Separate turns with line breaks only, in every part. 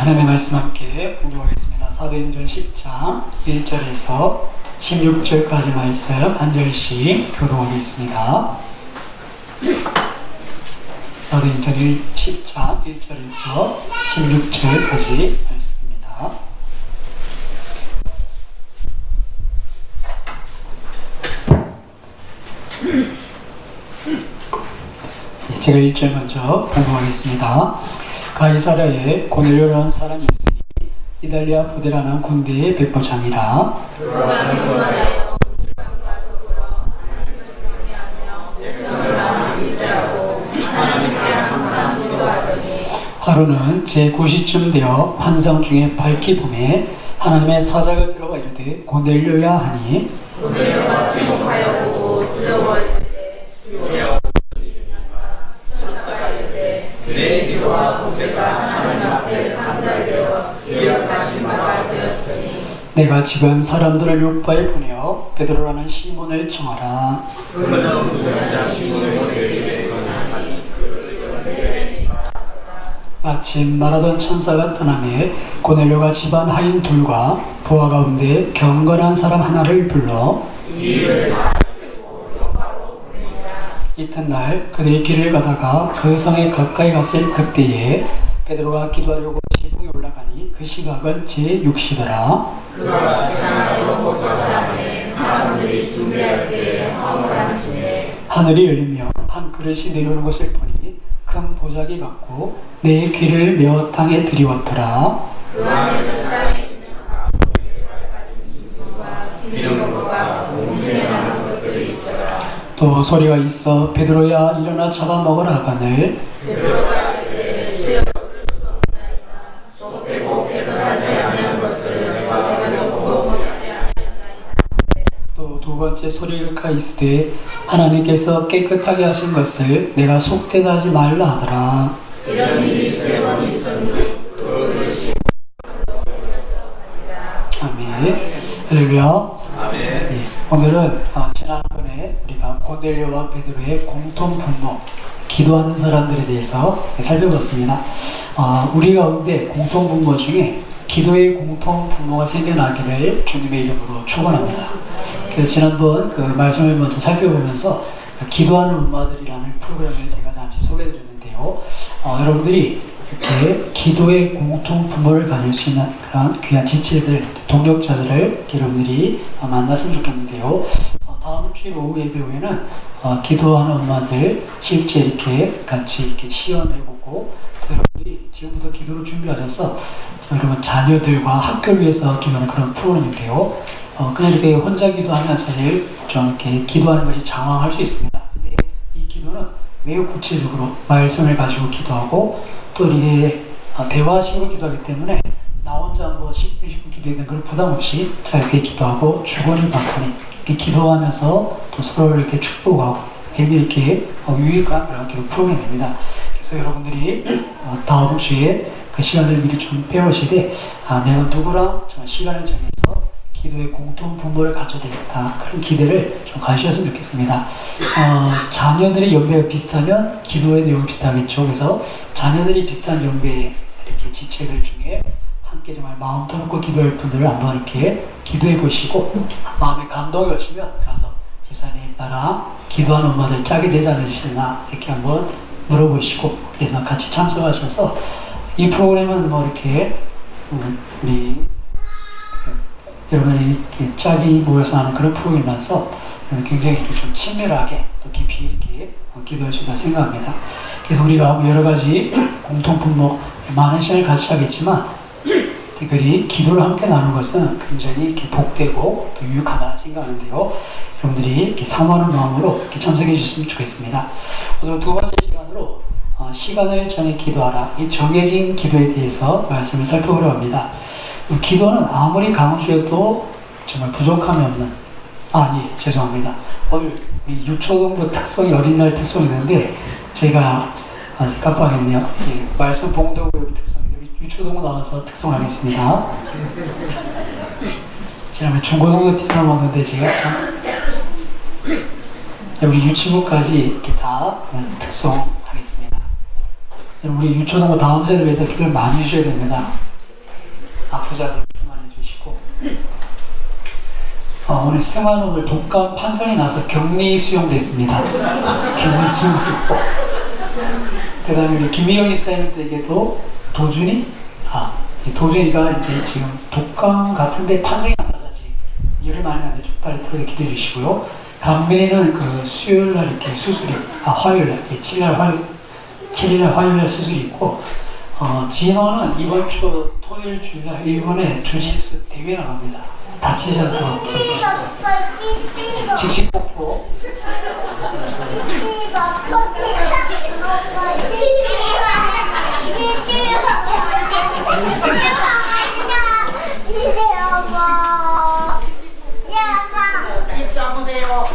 하나님의 말씀 함께 공독하겠습니다. 사도행전 10장 1절에서 16절까지 말씀 한 절씩 교독하겠습니다. 사도행전 10장 1절에서 16절까지 말씀입니다. 제가 1절 먼저 공독하겠습니다. 가이사랴에 고넬료라는 사람이 있으니 이달리아 부대라는 군대의 백부장이라. 하루는 제9시쯤 되어 환상 중에 밝히 봄에 하나님의 사자가 들어와 이르되 고넬료야 하니,
고넬료가 주목하여 보고 두려워 이르되 주여 그의 기도와 고개가 하나님 앞에 상달되어 기억하신 바가 되었으니
내가 지금 사람들을 요바에 보내어 베드로라는 시몬을 청하라.
그는 무전자 시몬을 제일에 권하니
마침 말하던 천사가 떠나매 고넬료가 집안 하인 둘과 부하 가운데 경건한 사람 하나를 불러
이를
이튿날 그들이 길을 가다가 그 성에 가까이 갔을 그때에 베드로가 기도하려고 지붕에 올라가니 그 시각은 제6시더라.
그가 지나가던 보좌장에 사람들이 준비할 때에 화물한 중에
하늘이 열리며 한 그릇이 내려오는 것을 보니 큰 보자기 같고 내 귀를 메어 땅에 들이웠더라.
그 안에는 땅에 있는 같은 짐승과 기름과 공중에나는 것들이 있더라.
또 소리가 있어 베드로야 일어나 잡아먹으라 하거늘
베드로가 이르되 주여 속되고 깨끗하지 아니한 것을 내가 배고프고 먹지 아니하나이다.
또 두 번째 소리가 있으되 하나님께서 깨끗하게 하신 것을 내가 속되다 하지 말라 하더라.
이런 일이 3번 있었니 그것이
아멘. 할렐루야. 네, 오늘은 지난번에 우리가 고넬료와 베드로의 공통 분모, 기도하는 사람들에 대해서 살펴봤습니다. 우리 가운데 공통 분모 중에 기도의 공통 분모가 생겨나기를 주님의 이름으로 축원합니다. 그래서 지난번 그 말씀을 먼저 살펴보면서 기도하는 엄마들이라는 프로그램을 제가 잠시 소개해드렸는데요. 여러분들이 이렇게 기도의 공통 분모를 가질 수 있는 그런 귀한 지체들, 동력자들을 여러분들이 만났으면 좋겠는데요. 다음 주 오후 예배 후에는 기도하는 엄마들 실제 이렇게 같이 이렇게 시연해보고 또 여러분들이 지금부터 기도를 준비하셔서 여러분 자녀들과 학교를 위해서 기도하는 그런 프로그램인데요. 그냥 이렇게 혼자 기도하면 사실 좀 이렇게 기도하는 것이 장황할 수 있습니다. 근데 이 기도는 매우 구체적으로 말씀을 가지고 기도하고 또 이게 대화식으로 기도하기 때문에 나 혼자 뭐 10분 기도하는 걸 부담 없이 짧게 기도하고 주거니 받거니 이렇게 기도하면서 또 서로를 이렇게 축복하고 굉장히 이렇게 유익한 그런 기도 프로그램입니다. 그래서 여러분들이 다음 주에 그 시간을 미리 좀 배우시되 내가 누구랑 정말 시간을 정해서 기도의 공통 분모를 가져야 되겠다 그런 기대를 좀 가지셨으면 좋겠습니다. 자녀들의 연배가 비슷하면 기도의 내용이 비슷하겠죠. 그래서 자녀들이 비슷한 연배의 이렇게 지체들 중에 함께 정말 마음 터놓고 기도할 분들을 한번 이렇게 기도해 보시고 마음에 감동이 오시면 가서 집사님 나랑 기도하는 엄마들 짝이 되지 않으시나 이렇게 한번 물어보시고 그래서 같이 참석하셔서 이 프로그램은 뭐 이렇게 우리 여러분이 이렇게 짝이 모여서 하는 그런 프로그램이라서 굉장히 이렇게 좀 친밀하게 또 깊이 이렇게 기도할 수 있다 생각합니다. 그래서 우리가 여러 가지 공통 분모 많은 시간을 같이 하겠지만 특별히 기도를 함께 나누는 것은 굉장히 이렇게 복되고 또 유익하다 생각하는데요. 여러분들이 이렇게 사모하는 마음으로 이렇게 참석해 주셨으면 좋겠습니다. 오늘 두 번째 시간으로 시간을 정해 기도하라. 이 정해진 기도에 대해서 말씀을 살펴보려고 합니다. 기도는 아무리 강조해도 정말 부족함이 없는 죄송합니다. 오늘 우리 유초동부 특성이 어린날 특성이 있는데 제가 아직 깜빡했네요. 말씀 봉독 특성인데 유초동 나와서 특성을 하겠습니다. 지난번에 중고등부 팀을 왔는데 제가 참 우리 유치부까지 이렇게 다 특성하겠습니다. 우리 유초동부 다음 세대를 위해서 기도를 많이 주셔야 됩니다. 부자들 충만해 주시고, 오늘 승환옥을 독감 판정이 나서 격리 수용됐습니다. 격리 수용됐고, 그 다음에 우리 김미영 이사님 댁에도 도준이가 이제 지금 독감 같은데 판정이 났다지 열이 많이 나는데 빨리 들어오게 기도해 주시고요. 강민이는 그 수요일날 이렇게 수술이, 화요일날, 7일날 화요일날 수술이 있고, 진호는 이번 주 토요일 주일날 일본에 주짓수 대회 나갑니다. 다치지 않도록 직식폭포
입 잡으세요.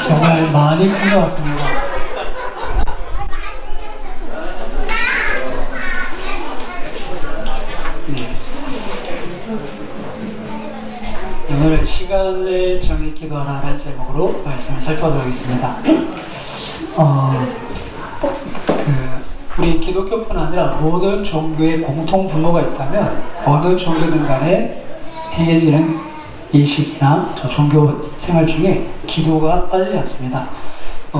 정말 많이 큰 것 같습니다. 네. 오늘은 시간을 정해 기도하라는 제목으로 말씀을 살펴보도록 하겠습니다. 우리 기독교뿐 아니라 모든 종교의 공통 분모가 있다면 어느 종교든 간에 행해지는 예식이나 종교 생활 중에 기도가 빠지지 않습니다.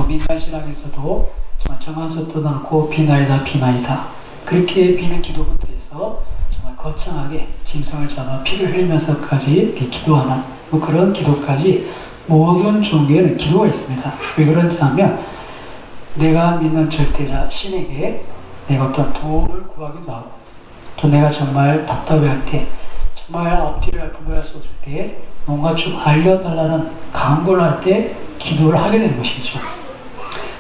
민간신앙에서도 정말 정한수도 넣고 비나이다 비나이다 그렇게 비는 기도부터 해서 정말 거창하게 짐승을 잡아 피를 흘리면서까지 이렇게 기도하는 그런 기도까지 모든 종교에는 기도가 있습니다. 왜 그런지 하면 내가 믿는 절대자 신에게 내가 어떤 도움을 구하기도 하고 또 내가 정말 답답해할 때 정말 앞뒤를 할 분별할 수 없을 때 뭔가 좀 알려달라는 강구를 할 때 기도를 하게 되는 것이죠.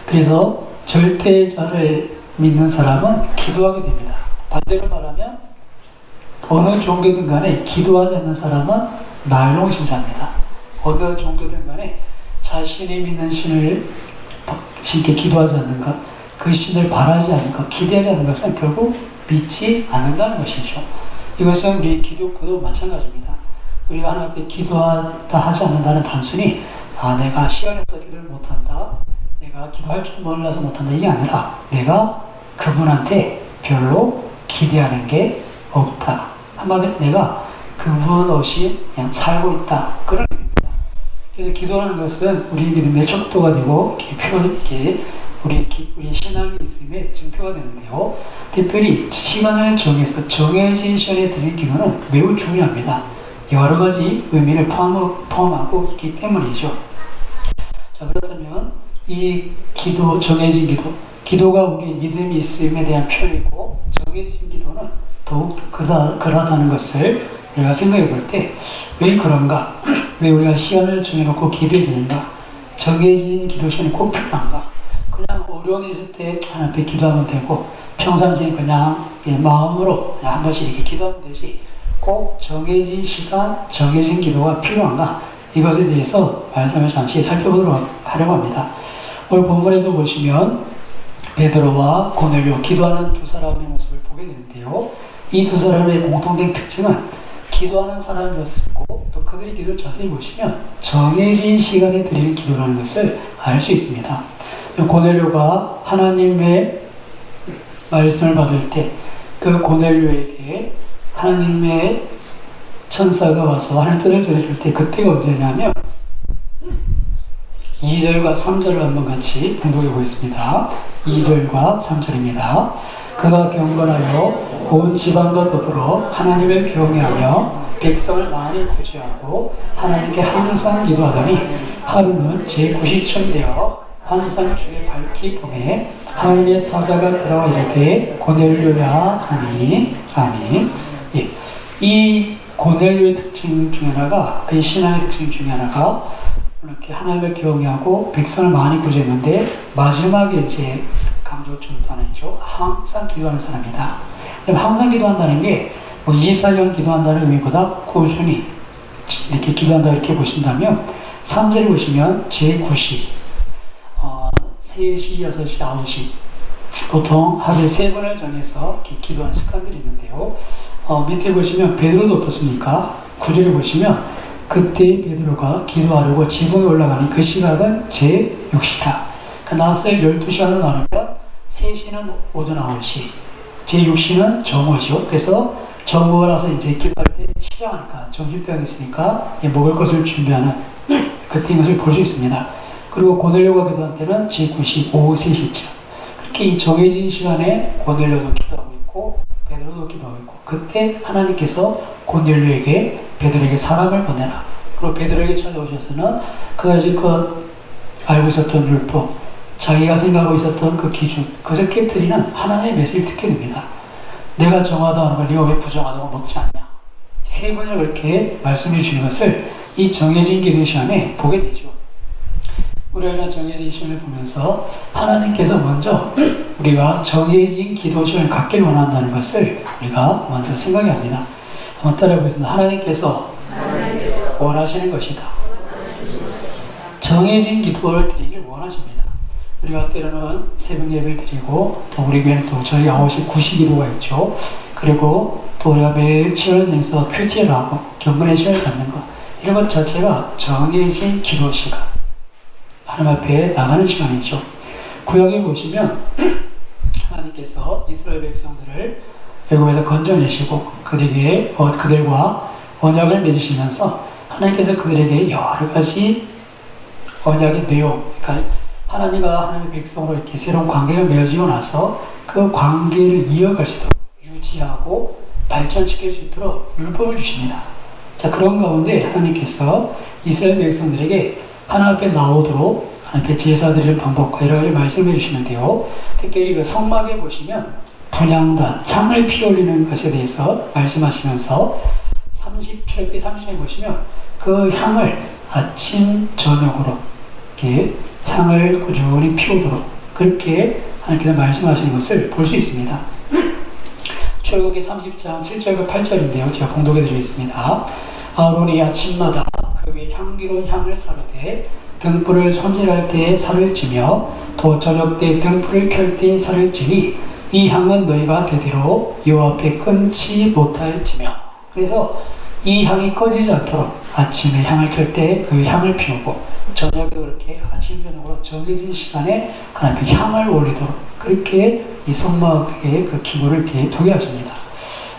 그래서 절대자를 믿는 사람은 기도하게 됩니다. 반대로 말하면 어느 종교든 간에 기도하지 않는 사람은 나일론 신자입니다. 어느 종교든 간에 자신이 믿는 신께 기도하지 않는 것, 그 신을 바라지 않는 것, 기대하지 않는 것은 결국 믿지 않는다는 것이죠. 이것은 우리 기독교도 마찬가지입니다. 우리가 하나님 앞에 기도하다 하지 않는다는 단순히 내가 시간이 없어서 기도를 못한다, 내가 기도할 줄 몰라서 못한다, 이게 아니라 내가 그분한테 별로 기대하는 게 없다. 한마디로 내가 그분 없이 그냥 살고 있다, 그런 의미입니다. 그래서 기도하는 것은 우리 믿음의 척도가 되고 이게 우리 신앙의 있음에 증표가 되는데요. 특별히 시간을 정해서 정해진 시간에 드리는 기도는 매우 중요합니다. 여러 가지 의미를 포함하고 있기 때문이죠. 자, 그렇다면 이 기도, 정해진 기도가 우리 믿음이 있음에 대한 표현이고 정해진 기도는 더욱 그러하다는 것을 우리가 생각해 볼 때 왜 그런가? 왜 우리가 시간을 정해놓고 기도해야 되는가? 정해진 기도 시간이 꼭 필요한가? 그냥 어려운 일 있을 때 하나님 앞에 기도하면 되고 평상시에 그냥 마음으로 그냥 한 번씩 이렇게 기도하면 되지 꼭 정해진 시간, 정해진 기도가 필요한가? 이것에 대해서 말씀을 잠시 살펴보도록 하려고 합니다. 오늘 본문에도 보시면 베드로와 고넬료 기도하는 두 사람의 모습을 보게 되는데요. 이 두 사람의 공통된 특징은 기도하는 사람이었고 또 그들의 기도를 자세히 보시면 정해진 시간에 드리는 기도라는 것을 알 수 있습니다. 고넬료가 하나님의 말씀을 받을 때 그 고넬료에게 하나님의 천사가 와서 하나님 뜻을 전해줄 때 그때가 언제냐면 2절과 3절을 한번 같이 공독해 보겠습니다. 2절과 3절입니다. 그가 경건하여 온 지방과 더불어 하나님을 경외하며 백성을 많이 구제하고 하나님께 항상 기도하더니 하루는 제9시쯤 되어 환상 중에 밝히 봄에 하나님의 사자가 들어와 이르되 고넬료야 하니 아멘. 예. 이 고넬료의 특징 중에 하나가 그의 신앙의 특징 중에 하나가 이렇게 하나님을 경외하고 백성을 많이 구제했는데 마지막에 이제 강조 좀 하나죠. 항상 기도하는 사람이다. 항상 기도한다는 게 뭐 24시간 기도한다는 의미보다 꾸준히 이렇게 기도한다 이렇게 보신다면 3절에 보시면 제9시 3시, 6시, 9시 보통 하루에 3번을 정해서 이렇게 기도하는 습관들이 있는데요. 밑에 보시면 베드로도 어떻습니까? 9절에 보시면 그때 베드로가 기도하려고 지붕에 올라가니 그 시각은 제6시라. 그러니까 낮을 12시간으로 나누면 3시는 오전 9시, 제6시는 정오시요. 그래서 정오가 나서 이제 기도할 때 시작하니까 점심때가 됐으니까 먹을 것을 준비하는 그때인 것을 볼 수 있습니다. 그리고 고넬료가 기도한 때는 제9시 오후 3시쯤. 그렇게 이 정해진 시간에 고넬료도 기도하고 있고 베드로도 기도하고 있고 그때 하나님께서 고넬료에게 베드로에게 사람을 보내라. 그리고 베드로에게 찾아오셔서는 그가 이제껏 알고 있었던 율법, 자기가 생각하고 있었던 그 기준, 그것을 깨뜨리는 하나님의 메시지를 듣게 됩니다. 내가 정하다 하는 걸 네가 왜 부정하다고 먹지 않냐. 3번을 그렇게 말씀해 주시는 것을 이 정해진 기도 시간에 보게 되죠. 우리가 이런 정해진 시간을 보면서 하나님께서 먼저 우리가 정해진 기도 시간을 갖길 원한다는 것을 우리가 먼저 생각해야 합니다. 한번 따라해 보겠습니다. 하나님께서 원하시는 것이다. 정해진 기도를 드리길 원하십니다. 우리가 때로는 새벽 예배를 드리고 또 우리 교회는 또 저희 9시 9시 기도가 있죠. 그리고 또 우리가 매일 치료전에서 큐티를 하고 경건의 시간을 갖는 것 이런 것 자체가 정해진 기도 시간 하나님 앞에 나가는 시간이죠. 구약에 보시면 하나님께서 이스라엘 백성들을 애굽에서 건져내시고 그들과 언약을 맺으시면서 하나님께서 그들에게 여러 가지 언약의 내용, 그러니까 하나님과 하나님의 백성으로 이렇게 새로운 관계가 맺어지고 나서 그 관계를 이어갈 수 있도록 유지하고 발전시킬 수 있도록 율법을 주십니다. 자, 그런 가운데 하나님께서 이스라엘 백성들에게 하나님 앞에 나오도록 하나님 앞에 제사 드리는 방법과 여러 가지 말씀해 주시는데요. 특별히 그 성막에 보시면 분향단, 향을 피워 올리는 것에 대해서 말씀하시면서 출애굽기 30장에 보시면 그 향을 아침, 저녁으로 이렇게 향을 꾸준히 피우도록 그렇게 하나님께서 말씀하시는 것을 볼 수 있습니다. 출애굽기 30장 7절과 8절인데요. 제가 봉독해 드리겠습니다. 아론이 아침마다 그 위에 향기로운 향을 사르되 등불을 손질할 때에 살을 찌며 또 저녁 때 등불을 켤 때에 살을 찌니 이 향은 너희가 대대로 여호와 앞에 끊지 못할지며. 그래서 이 향이 꺼지지 않도록 아침에 향을 켤 때 그 향을 피우고 저녁에도 그렇게 아침 저녁으로 정해진 시간에 하나님의 향을 올리도록 그렇게 이 성막의 그 기구를 이렇게 두게 하십니다.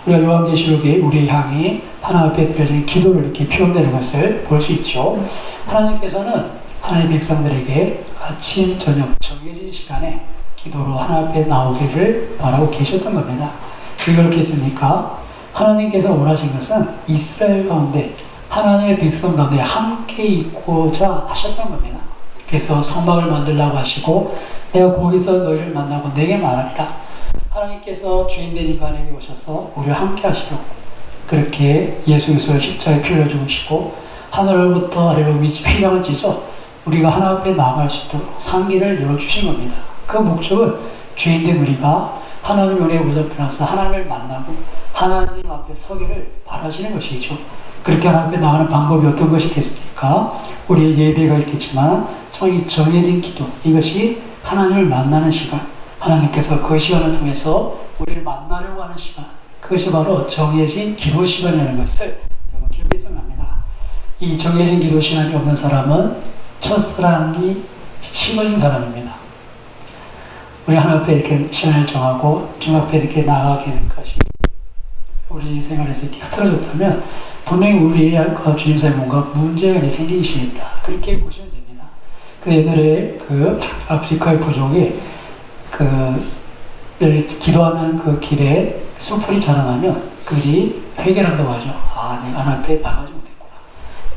우리가 요한계시록에 우리의 향이 하나님 앞에 드려진 기도를 이렇게 표현되는 것을 볼 수 있죠. 하나님께서는 하나님의 백성들에게 아침 저녁 정해진 시간에 기도로 하나님 앞에 나오기를 바라고 계셨던 겁니다. 왜 그렇게 했습니까? 하나님께서 원하신 것은 이스라엘 가운데 하나님의 백성 가운데 함께 있고자 하셨던 겁니다. 그래서 성막을 만들라고 하시고 내가 거기서 너희를 만나고 내게 말하리라. 하나님께서 주인된 인간에게 오셔서 우리와 함께 하시려고 그렇게 예수 그리스도를 십자가에 피 흘려 죽으시고 하늘로부터 아래로 휘장을 찢어 우리가 하나님 앞에 나아갈 수 있도록 상기를 열어주신 겁니다. 그 목적은 죄인된 우리가 하나님 은혜의 보좌 앞에서 하나님을 만나고 하나님 앞에 서기를 바라시는 것이죠. 그렇게 하나님 앞에 나가는 방법이 어떤 것이겠습니까? 우리의 예배가 있겠지만 정해진 기도, 이것이 하나님을 만나는 시간, 하나님께서 그 시간을 통해서 우리를 만나려고 하는 시간, 그것이 바로 정해진 기도 시간이라는 것을 여러분 기억했으면 합니다. 이 정해진 기도 시간이 없는 사람은 첫사랑이 식어진 사람입니다. 우리 하나님 앞에 이렇게 시간을 정하고 주님 앞에 이렇게 나가게 되는 것이 우리 생활에서 이렇게 흐트러졌다면 분명히 우리의 주님 사이에 뭔가 문제가 생기기 시작했다. 그렇게 보시면 됩니다. 그 옛날에 그 아프리카의 부족이 늘 기도하는 그 길에 수풀이 자라나면 그들이 회개한다고 하죠. 아, 내가 하나님 앞에 나가지 못했구나.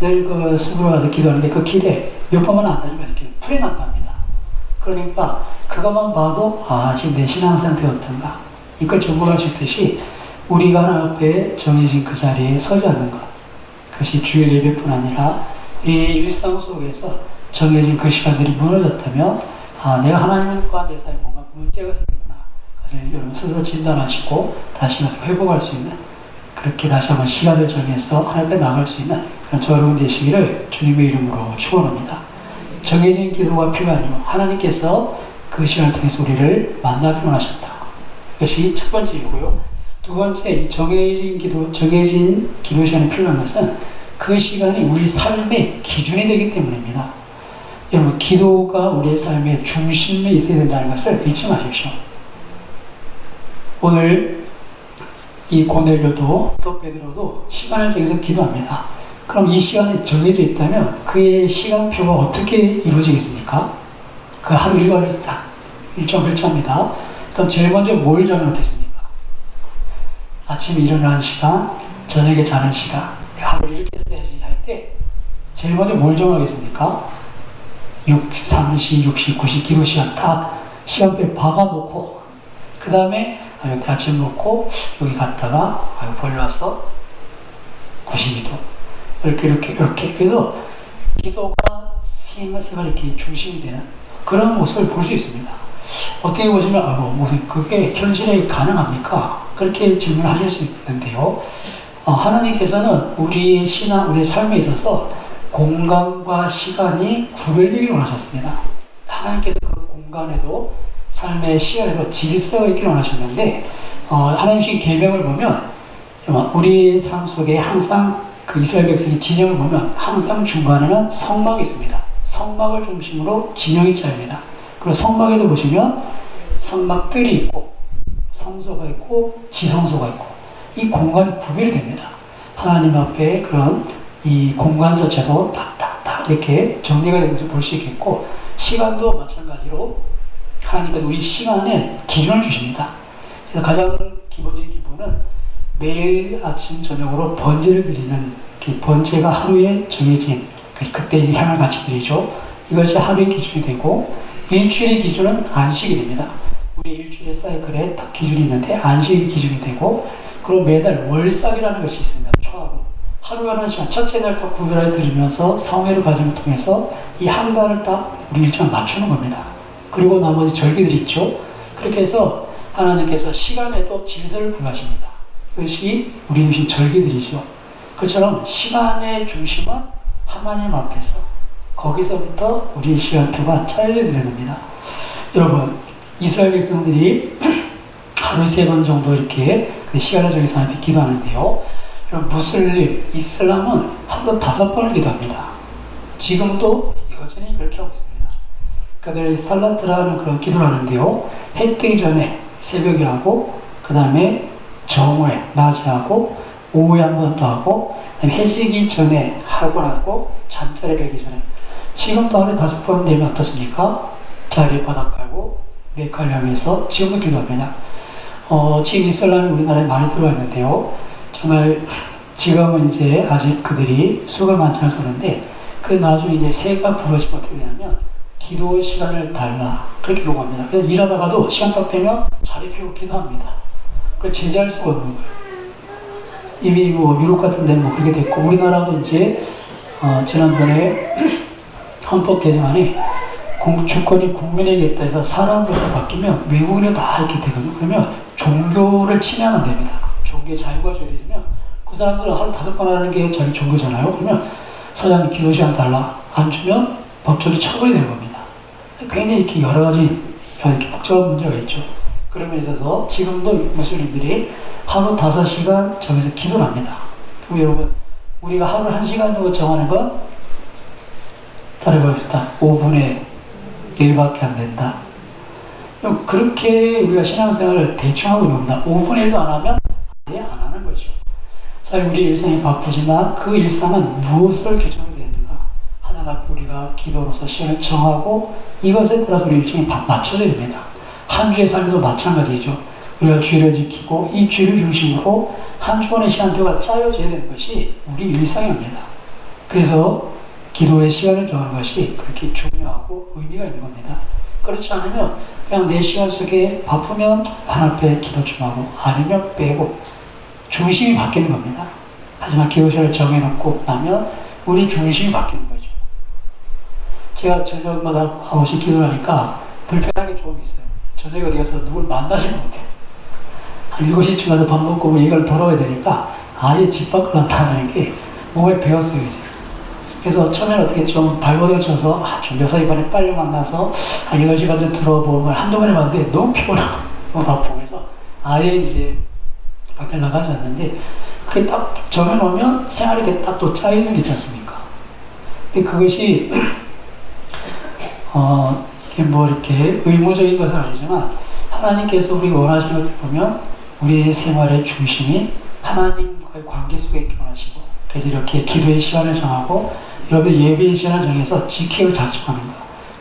늘 그 숲으로 가서 기도하는데 그 길에 몇 번만 안 다니면 이렇게 풀이 난답니다. 그러니까 그것만 봐도 아, 지금 내 신앙 상태가 어떤가. 이걸 점검할 수 있듯이 우리가 하나님 앞에 정해진 그 자리에 서지 않는 것. 그것이 주일 예배뿐 아니라 우리 일상 속에서 정해진 그 시간들이 무너졌다면 아, 내가 하나님과 내 사이에 뭔가 문제가 생겼구나. 그것을 여러분 스스로 진단하시고 다시 가서 회복할 수 있는 그렇게 다시 한번 시간을 정해서 하나님 앞에 나갈 수 있는 그런 저 여러분 되시기를 주님의 이름으로 축원합니다. 정해진 기도가 필요하니요. 하나님께서 그 시간을 통해서 우리를 만나기 원하셨다. 그것이 첫 번째 이유고요. 두 번째, 이 정해진 기도 시간이 필요한 것은 그 시간이 우리 삶의 기준이 되기 때문입니다. 여러분, 기도가 우리의 삶의 중심에 있어야 된다는 것을 잊지 마십시오. 오늘 이 고넬료도 또 베드로도 시간을 정해서 기도합니다. 그럼 이 시간이 정해져 있다면 그의 시간표가 어떻게 이루어지겠습니까? 그 하루 일과를 딱 일정 별자입니다. 그럼 제일 먼저 뭘 정해놓겠습니까? 아침에 일어나는 시간, 저녁에 자는 시간, 하루를 이렇게 써야지 할 때 제일 먼저 뭘 정하겠습니까? 3시, 6시, 9시 기도 시간 딱 시간표에 박아놓고 그 다음에 여기 아침 놓고 여기 갔다가 벌려와서 9시 기도 이렇게 그래서 기도가 생활 이렇게 중심이 되는 그런 모습을 볼 수 있습니다. 어떻게 보시면 무슨 그게 현실에 가능합니까? 그렇게 질문하실 수 있는데요. 하나님께서는 우리의 신앙, 우리의 삶에 있어서 공간과 시간이 구별되기를 원하셨습니다. 하나님께서 그 공간에도 삶의 시간에도 질서가 있기를 원하셨는데 하나님의 계명을 보면 우리의 삶 속에 항상 그 이스라엘 백성의 진영을 보면 항상 중간에는 성막이 있습니다. 성막을 중심으로 진영이 짜입니다. 그리고 성막에도 보시면 성막들이 있고 성소가 있고 지성소가 있고 이 공간이 구별이 됩니다. 하나님 앞에 그런 이 공간 자체도 딱딱딱 이렇게 정리가 되는 것을 볼 수 있겠고 시간도 마찬가지로 하나님께서 우리 시간에 기준을 주십니다. 그래서 가장 기본적인 기본은 매일 아침 저녁으로 번제를 드리는 그 번제가 하루에 정해진 그때 향을 같이 드리죠. 이것이 하루의 기준이 되고 일주일의 기준은 안식이 됩니다. 우리 일주일의 사이클에 딱 기준이 있는데 안식이 기준이 되고 그리고 매달 월삭이라는 것이 있습니다. 초하루. 하루라는 시간 첫째 날부터 구별하여 드리면서 성회를 과정을 통해서 이 한 달을 딱 우리 일정을 맞추는 겁니다. 그리고 나머지 절기들이 있죠. 그렇게 해서 하나님께서 시간에도 질서를 부여하십니다. 그것이 우리 주신 절기들이죠. 그처럼 시간의 중심은 하나님 앞에서 거기서부터 우리의 시간표가 짜여지는 겁니다. 여러분, 이스라엘 백성들이 하루에 3번 정도 이렇게 그 시간을 정해서 하나님께 기도하는데요. 여러분, 무슬림, 이슬람은 하루 5번을 기도합니다. 지금도 여전히 그렇게 하고 있습니다. 그들이 살라트라는 그런 기도를 하는데요. 해 뜨기 전에 새벽에 하고, 그 다음에 정오에 낮에 하고, 오후에 한 번 더 하고, 그다음에 해지기 전에 하고 잠자리 들기 전에. 지금도 하루에 5번 되면 어떻습니까? 자리에 바닥 깔고 메카를 향해서 지금도 기도합니다. 지금 이슬람이 우리나라에 많이 들어와 있는데요. 정말 지금은 이제 아직 그들이 수가 많지 않았었는데 그 나중에 이제 새가 부러지면 어떻게 되냐면 기도 시간을 달라. 그렇게 요구합니다. 그래서 일하다가도 시간 딱 되면 자리 피우고 기도합니다. 그걸 제재할 수가 없는 거예요. 이미 뭐 유럽 같은 데는 뭐 그렇게 됐고, 우리나라도 이제 지난번에 헌법 개정안에 주권이 국민에게 있다 해서 사람으로 바뀌면 외국인이 다 이렇게 되거든요. 그러면 종교를 침해하면 됩니다. 종교의 자유가 줘야 되지만 그 사람들은 하루 5번 하는 게 자기 종교잖아요. 그러면 사장님 기도 시간 달라. 안 주면 법적으로 처벌이 되는 겁니다. 굉장히 이렇게 여러 가지 이렇게 복잡한 문제가 있죠. 그런 면에 있어서 지금도 무슬림들이 하루 5시간 정해서 기도를 합니다. 그럼 여러분, 우리가 하루 1시간 정도 정하는 건 따라해봅시다. 5분의 1밖에 안 된다. 그렇게 우리가 신앙생활을 대충 하고 있습니다. 5분의 1도 안 하면 아예 안 하는 거죠. 사실 우리 일상이 바쁘지만 그 일상은 무엇을 규정해야 되는가? 하나님 앞에 우리가 기도로서 시간을 정하고 이것에 따라서 우리 일정이 맞춰져야 됩니다. 한 주의 삶도 마찬가지죠. 우리가 주의를 지키고 이 주의를 중심으로 한 주간의 시간표가 짜여져야 되는 것이 우리 일상입니다. 그래서 기도의 시간을 정하는 것이 그렇게 중요하고 의미가 있는 겁니다. 그렇지 않으면 그냥 내 시간 속에 바쁘면 하나님 앞에 기도 좀 하고 아니면 빼고 중심이 바뀌는 겁니다. 하지만 기도 시간을 정해놓고 나면 우리 중심이 바뀌는 거죠. 제가 저녁마다 9시 기도를 하니까 불편한 게 조금 있어요. 저녁에 어디 가서 누굴 만나지를 못해요. 한 7시쯤 가서 밥 먹고 뭐 이걸 돌아와야 되니까 아예 집 밖으로 나가는 게 몸에 배웠어요. 이제. 그래서 처음에는 어떻게 좀 발버둥 쳐서 좀 6시간에 빨리 만나서 한 8시간 전 들어보는 걸 한두 번 해봤는데 너무 피곤하고 너무 바쁘고 그래서 아예 이제 밖에 나가지 않는데 그게 딱 정해놓으면 생활이 이렇게 딱 또 짜여져 있지 않습니까? 근데 그것이 이게 뭐 이렇게 의무적인 것은 아니지만 하나님께서 우리가 원하시는 것을 보면 우리의 생활의 중심이 하나님과의 관계 속에 있기 원하시고 그래서 이렇게 기도의 시간을 정하고 여러분 예배의 시간을 정해서 지키고 작정하는 거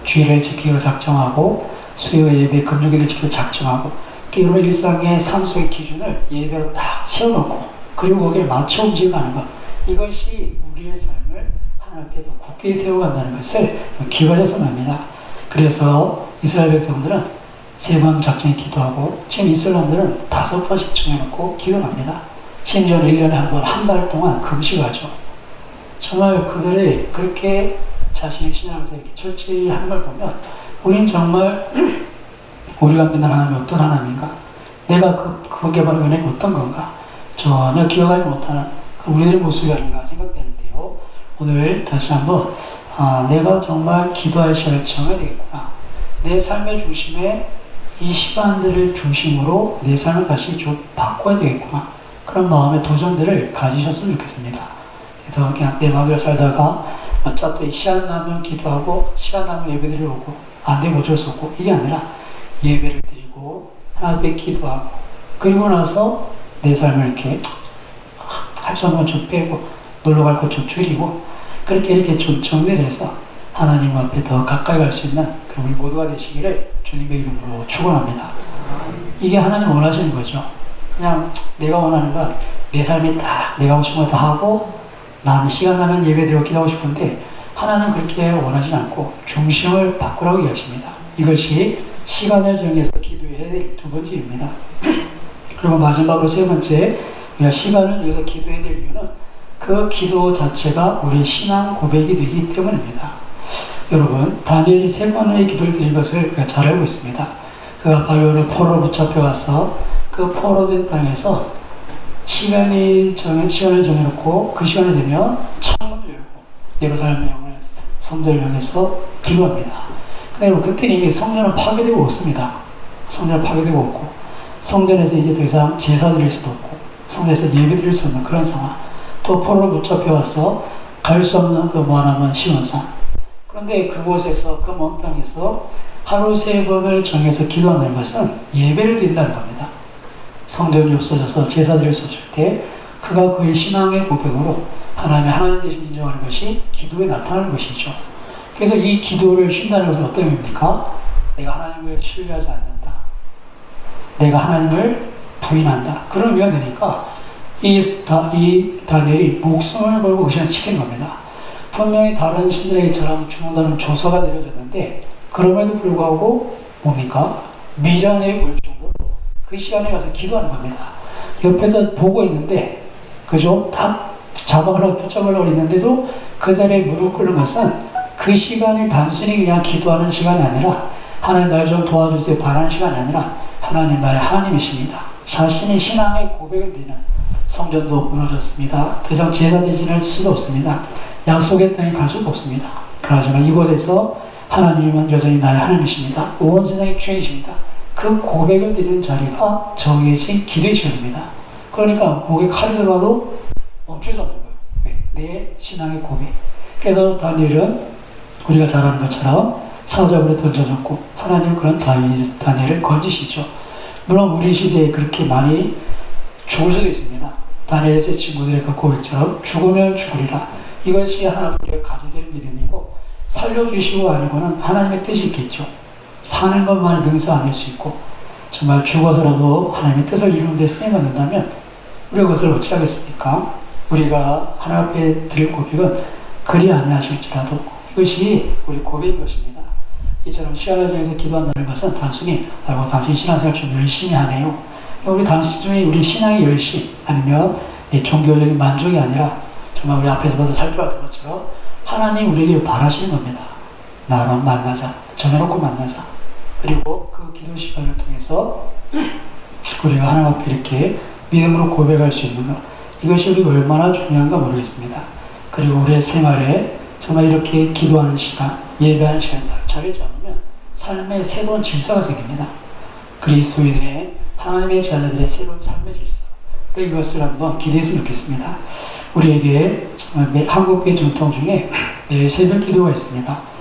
주일을 지키고 작정하고 수요 예배 금요일을 지키고 작정하고 여러분 일상의 삶 속의 기준을 예배로 딱 세워놓고 그리고 거기에 맞춰 움직여가는 것 이것이 우리의 삶을 하나님 앞에 더 굳게 세워간다는 것을 기억하셨으면 합니다. 그래서 이스라엘 백성들은 3번 작정해 기도하고 지금 이슬람들은 5번씩 정해놓고 기도합니다. 심지어는 1년에 한 번, 한 달 동안 금식하죠. 정말 그들이 그렇게 자신의 신앙에서 이렇게 철저히 하는 걸 보면 우린 정말 우리가 믿는 하나님이 어떤 하나님인가? 내가 그게 바로 은혜가 어떤 건가? 전혀 기억하지 못하는 우리들의 모습이 아닌가 생각되는데요. 오늘 다시 한번 내가 정말 기도할 시간을 정해야 되겠구나. 내 삶의 중심에 이 시간들을 중심으로 내 삶을 다시 좀 바꿔야 되겠구나. 그런 마음의 도전들을 가지셨으면 좋겠습니다. 그래서 그냥 내 마음대로 살다가 어차피 시간 나면 기도하고 시간 나면 예배드리러 오고 안 되면 어쩔 수 없고 이게 아니라 예배를 드리고 하나님 앞에 기도하고 그리고 나서 내 삶을 이렇게 할 수 없는 건 좀 빼고 놀러 갈 것 좀 줄이고 그렇게 이렇게 좀 정리를 해서 하나님 앞에 더 가까이 갈 수 있는 그런 우리 모두가 되시기를 주님의 이름으로 축원합니다. 이게 하나님 원하시는 거죠. 그냥 내가 원하는 건 내 삶이 다 내가 하고 싶은 거 다 하고 나는 시간 나면 예배드리고 기도하고 싶은데 하나는 그렇게 원하지 않고 중심을 바꾸라고 이야기하십니다. 이것이 시간을 정해서 기도해야 될 2번째 일입니다. 그리고 마지막으로 3번째 우리가 시간을 정해서 기도해야 될 이유는 그 기도 자체가 우리의 신앙 고백이 되기 때문입니다. 여러분 다니엘이 3번의 기도를 드린 것을 우리가 잘 알고 있습니다. 그가 바벨론의 포로로 붙잡혀가서 그 포로된 땅에서 시간을 정해놓고 그 시간이 되면 창문을 열고 예루살렘 성전을 향해서 기도합니다. 근데 그때는 이미 성전은 파괴되고 없습니다. 성전은 파괴되고 없고 성전에서 이제 더 이상 제사 드릴 수도 없고 성전에서 예배 드릴 수 없는 그런 상황 또 포로로 붙잡혀와서 갈 수 없는 그 머나먼 시온산 그런데 그곳에서 그 먼 땅에서 하루 3번을 정해서 기도한다는 것은 예배를 드린다는 겁니다. 성전이 없어져서 제사 드릴 수 없을 때 그가 그의 신앙의 고백으로 하나님 되신 인정하는 것이 기도에 나타나는 것이죠. 그래서 이 기도를 쉰다는 것은 어떤 의미입니까? 내가 하나님을 신뢰하지 않는다. 내가 하나님을 부인한다. 그런 의미가 되니까 이 다니엘이 목숨을 걸고 그 시간을 지킨 겁니다. 분명히 다른 신들에게 저랑 죽는다는 조서가 내려졌는데 그럼에도 불구하고 뭡니까? 미련해 보일 정도로 그 시간에 가서 기도하는 겁니다. 옆에서 보고 있는데 그죠? 딱 잡아가려고 붙잡으려고 했는데도 그 자리에 무릎 꿇는 것은 그 시간이 단순히 그냥 기도하는 시간이 아니라 하나님 날 좀 도와주세요 바라는 시간이 아니라 하나님 나의 하나님이십니다. 자신의 신앙의 고백을 드리는 성전도 무너졌습니다. 더 이상 제사 대신할 수도 없습니다. 약속의 땅에 갈 수도 없습니다. 그러지만 이곳에서 하나님은 여전히 나의 하나님이십니다. 온 세상의 주인이십니다. 그 고백을 드리는 자리가 정해진 기도의 시간입니다. 그러니까 목에 칼이 들어와도 멈추지 않는 거예요. 내 신앙의 고백. 그래서 다니엘은 우리가 잘 아는 것처럼 사자굴에 던져졌고 하나님은 그런 다니엘을 건지시죠. 물론 우리 시대에 그렇게 많이 죽을 수도 있습니다. 다니엘의 친구들의 그 고백처럼 죽으면 죽으리라. 이것이 하나님 우리가 가져야 될 믿음이고 살려주시고 아니고는 하나님의 뜻이 있겠죠. 사는 것만이 능사 아닐 수 있고 정말 죽어서라도 하나님의 뜻을 이루는 데 쓰임받는다면 우리가 그것을 어찌 하겠습니까? 우리가 하나님 앞에 드릴 고백은 그리 아니하실지라도 이것이 우리 고백인 것입니다. 이처럼 시간을 정해서 기도한다는 것은 단순히 아이고 당신 신앙생활 좀 열심히 하네요. 우리 당신이 우리 신앙의 열심 아니면 내 종교적인 만족이 아니라 정말 우리 앞에서부터 살펴봤던 것처럼 하나님 우리에게 바라시는 겁니다. 나랑 만나자. 정해놓고 만나자. 그리고 그 기도 시간을 통해서 우리가 하나님 앞에 이렇게 믿음으로 고백할 수 있는 것 이것이 우리가 얼마나 중요한가 모르겠습니다. 그리고 우리의 생활에 정말 이렇게 기도하는 시간, 예배하는 시간이 딱 차리지 않으면 삶에 새로운 질서가 생깁니다. 그리스도인의 하나님의 자녀들의 새로운 삶의 질서 이것을 한번 기대했으면 좋겠습니다. 우리에게 정말 한국교회 전통 중에 매일 새벽 기도가 있습니다.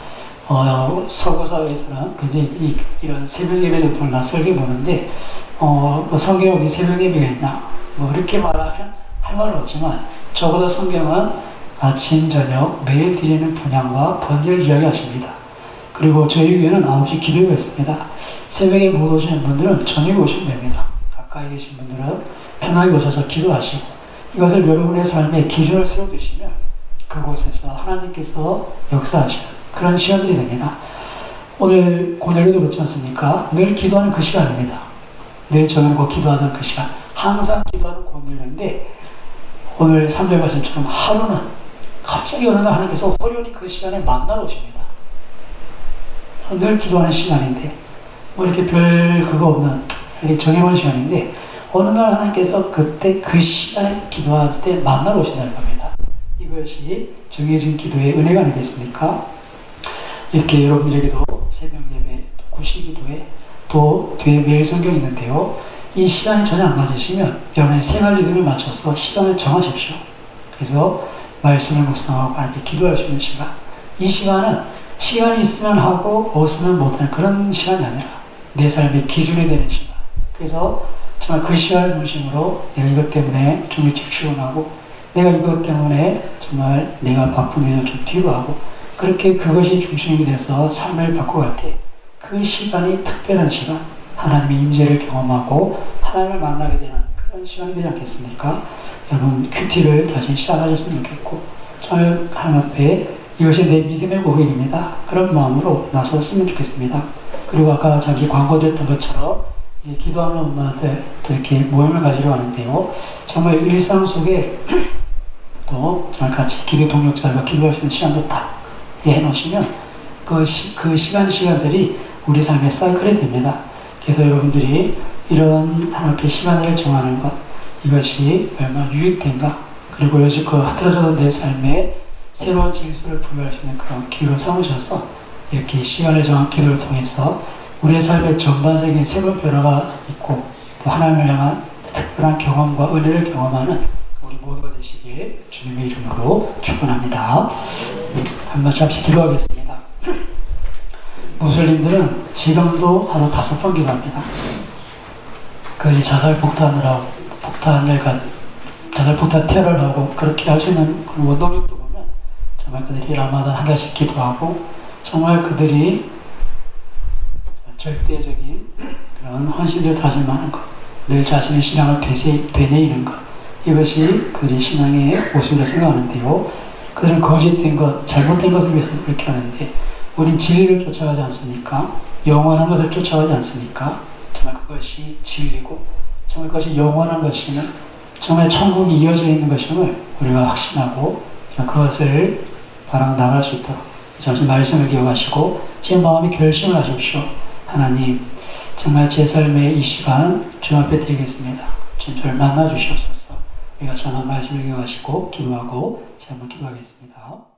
서구사회에서는 굉장히 이런 새벽 예배를 돌라 설계 보는데 뭐 성경에 어디 새벽 예배가 있나 뭐 이렇게 말하면 할 말은 없지만 적어도 성경은 아침 저녁 매일 드리는 분향과 번제를 이야기하십니다. 그리고 저희 교회는 9시 기도가 있습니다. 새벽에 못 오시는 분들은 저녁에 오시면 됩니다. 가까이 계신 분들은 편하게 오셔서 기도하시고 이것을 여러분의 삶의 기준을 세워두시면 그곳에서 하나님께서 역사하시는 그런 시간들이 됩니다. 오늘 고넬료도 그렇지 않습니까? 늘 기도하는 그 시간입니다. 늘 정해놓고 기도하던 그 시간 항상 기도하는 고넬료인데 오늘 3절 말씀처럼 하루는 갑자기 어느 날 하나님께서 호련히 그 시간에 만나러 오십니다. 늘 기도하는 시간인데 뭐 이렇게 별 그거 없는 이렇게 정해놓은 시간인데 어느 날 하나님께서 그때 그 시간에 기도할 때 만나러 오신다는 겁니다. 이것이 정해진 기도의 은혜가 아니겠습니까? 이렇게 여러분들에게도 새벽 예배, 구시기도회 또 뒤에 매일 성경이 있는데요. 이 시간이 전혀 안 맞으시면 여러분의 생활 리듬에 맞춰서 시간을 정하십시오. 그래서 말씀을 묵상하고 하나님께 기도할 수 있는 시간. 이 시간은 시간이 있으면 하고 없으면 못하는 그런 시간이 아니라 내 삶의 기준이 되는 시간. 그래서 정말 그 시간을 중심으로 내가 이것 때문에 좀 일찍 출근하고 내가 이것 때문에 정말 내가 바쁜 일을 좀 뒤로 하고 그렇게 그것이 중심이 돼서 삶을 바꿔갈 때 그 시간이 특별한 시간 하나님의 임재를 경험하고 하나님을 만나게 되는 그런 시간이 되지 않겠습니까? 여러분 큐티를 다시 시작하셨으면 좋겠고 정말 하나님 앞에 이것이 내 믿음의 고백입니다. 그런 마음으로 나섰으면 좋겠습니다. 그리고 아까 자기 광고됐던 것처럼 이제 기도하는 엄마들 또 이렇게 모임을 가지러 하는데요. 정말 일상 속에 또 정말 같이 기도 동역자들과 기도할 수 있는 시간도 다 해놓으시면 그 시간들이 우리 삶의 사이클이 됩니다. 그래서 여러분들이 이런 하나님 앞에 시간을 정하는 것 이것이 얼마나 유익된가 그리고 여지껏 흐트러졌던 내 삶에 새로운 질서를 부여할 수 있는 그런 기회로 삼으셔서 이렇게 시간을 정한 기도를 통해서 우리의 삶의 전반적인 새로운 변화가 있고 또 하나님을 향한 특별한 경험과 은혜를 경험하는 우리 모두가 되시길 주님의 이름으로 축원합니다. 한번 잠시 기도하겠습니다. 무슬림들은 지금도 하루 5번 기도합니다. 그들이 자살 폭탄을 테러를 하고 그렇게 할 수 있는 그런 원동력도 보면 정말 그들이 라마단 한 달씩 기도하고 정말 그들이 절대적인 그런 헌신을 다질 만한 것, 늘 자신의 신앙을 되뇌이는 것, 이것이 그들의 신앙의 모습이라고 생각하는데요. 그들은 거짓된 것, 잘못된 것을 위해서 그렇게 하는데 우린 진리를 쫓아가지 않습니까? 영원한 것을 쫓아가지 않습니까? 정말 그것이 진리고 정말 그것이 영원한 것임을, 정말 천국이 이어져 있는 것임을 우리가 확신하고 그것을 바라고 나갈 수 있도록 잠시 말씀을 기억하시고 제 마음에 결심을 하십시오. 하나님, 정말 제 삶의 이 시간 주 앞에 드리겠습니다. 주님 저를 만나 주시옵소서. 우리가 전한 말씀을 기억하시고 기도하고 제가 한번 기도하겠습니다.